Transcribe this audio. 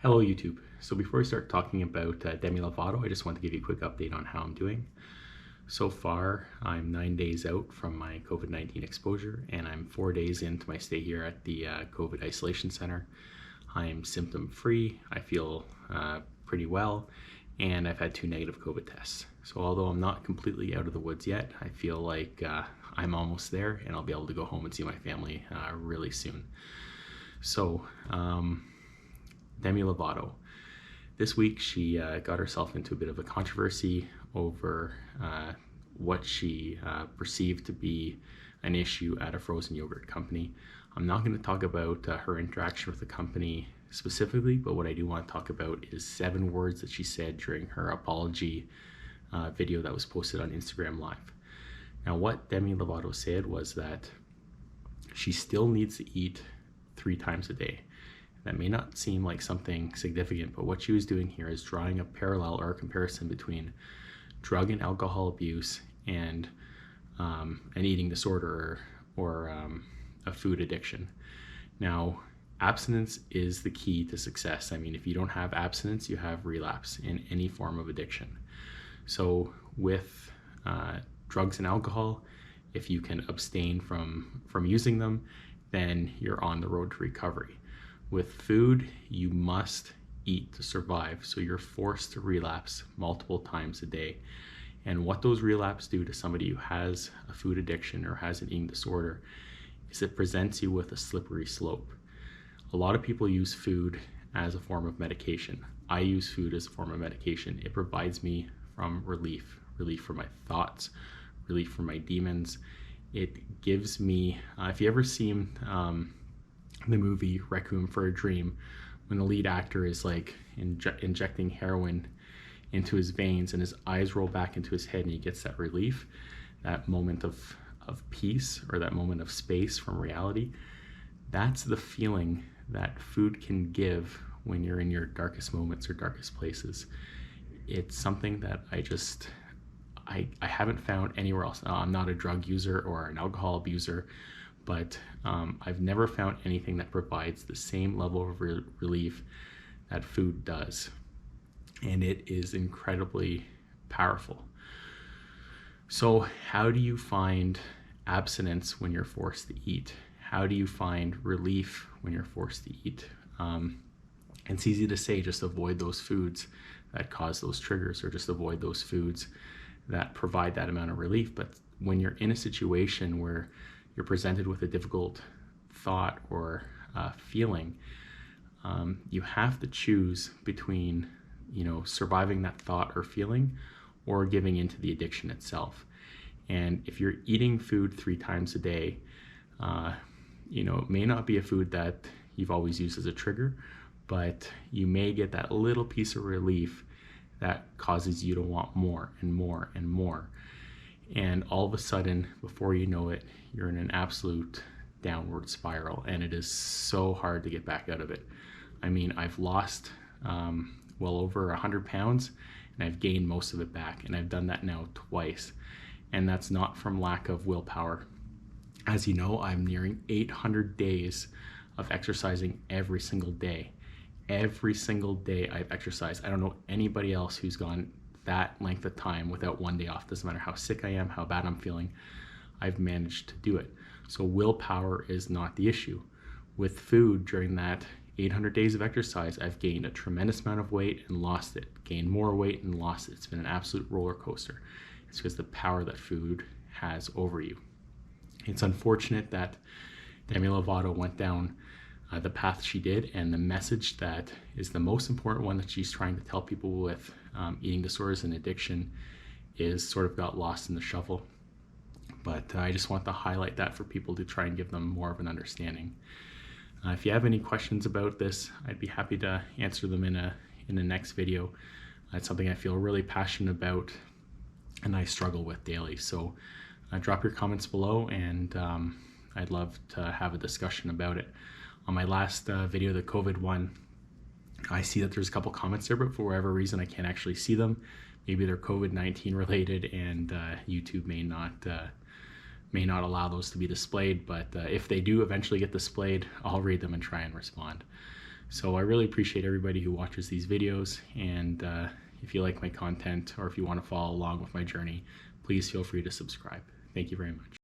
Hello YouTube. So before we start talking about Demi Lovato, I just want to give you a quick update on how I'm doing. So far, I'm 9 days out from my COVID-19 exposure, and I'm 4 days into my stay here at the COVID isolation center. I'm symptom-free, I feel pretty well, and I've had 2 negative COVID tests. So although I'm not completely out of the woods yet, I feel like I'm almost there, and I'll be able to go home and see my family really soon. So, Demi Lovato. This week she got herself into a bit of a controversy over what she perceived to be an issue at a frozen yogurt company. I'm not going to talk about her interaction with the company specifically, but what I do want to talk about is 7 words that she said during her apology video that was posted on Instagram Live. Now, what Demi Lovato said was that she still needs to eat 3 times a day. That may not seem like something significant, but what she was doing here is drawing a parallel or a comparison between drug and alcohol abuse and an eating disorder or a food addiction. Now, abstinence is the key to success. I mean, if you don't have abstinence, you have relapse in any form of addiction. So with drugs and alcohol, if you can abstain from using them, then you're on the road to recovery. With food, you must eat to survive, so you're forced to relapse multiple times a day. And what those relapses do to somebody who has a food addiction or has an eating disorder is it presents you with a slippery slope. A lot of people use food as a form of medication. I use food as a form of medication. It provides me from relief from my thoughts, relief from my demons. It gives me, if you ever seen the movie Requiem for a Dream, when the lead actor is like injecting heroin into his veins and his eyes roll back into his head and he gets that relief, that moment of peace or that moment of space from reality, that's the feeling that food can give when you're in your darkest moments or darkest places. It's something that I haven't found anywhere else. I'm not a drug user or an alcohol abuser, but I've never found anything that provides the same level of relief that food does. And it is incredibly powerful. So how do you find abstinence when you're forced to eat? How do you find relief when you're forced to eat? It's easy to say just avoid those foods that cause those triggers, or just avoid those foods that provide that amount of relief. But when you're in a situation where you're presented with a difficult thought or feeling, you have to choose between, surviving that thought or feeling or giving into the addiction itself. And if you're eating food 3 times a day, it may not be a food that you've always used as a trigger, but you may get that little piece of relief that causes you to want more and more and more. And all of a sudden, before you know it, you're in an absolute downward spiral, and it is so hard to get back out of it. I mean, I've lost well over 100 pounds, and I've gained most of it back, and I've done that now twice. And that's not from lack of willpower. As you know, I'm nearing 800 days of exercising every single day. Every single day I've exercised. I don't know anybody else who's gone that length of time without 1 day off. Doesn't matter how sick I am, how bad I'm feeling, I've managed to do it. So willpower is not the issue. With food, during that 800 days of exercise, I've gained a tremendous amount of weight and lost it, gained more weight and lost it. It's been an absolute roller coaster. It's because the power that food has over you. It's unfortunate that Demi Lovato went down the path she did, and the message that is the most important one that she's trying to tell people with eating disorders and addiction is sort of got lost in the shuffle. But I just want to highlight that for people to try and give them more of an understanding. If you have any questions about this, I'd be happy to answer them in the next video. It's something I feel really passionate about and I struggle with daily. So drop your comments below, and I'd love to have a discussion about it. On my last video, the COVID one, I see that there's a couple comments there, but for whatever reason I can't actually see them. Maybe they're COVID-19 related, and YouTube may not allow those to be displayed, but if they do eventually get displayed, I'll read them and try and respond. So I really appreciate everybody who watches these videos, and if you like my content or if you want to follow along with my journey, please feel free to subscribe. Thank you very much.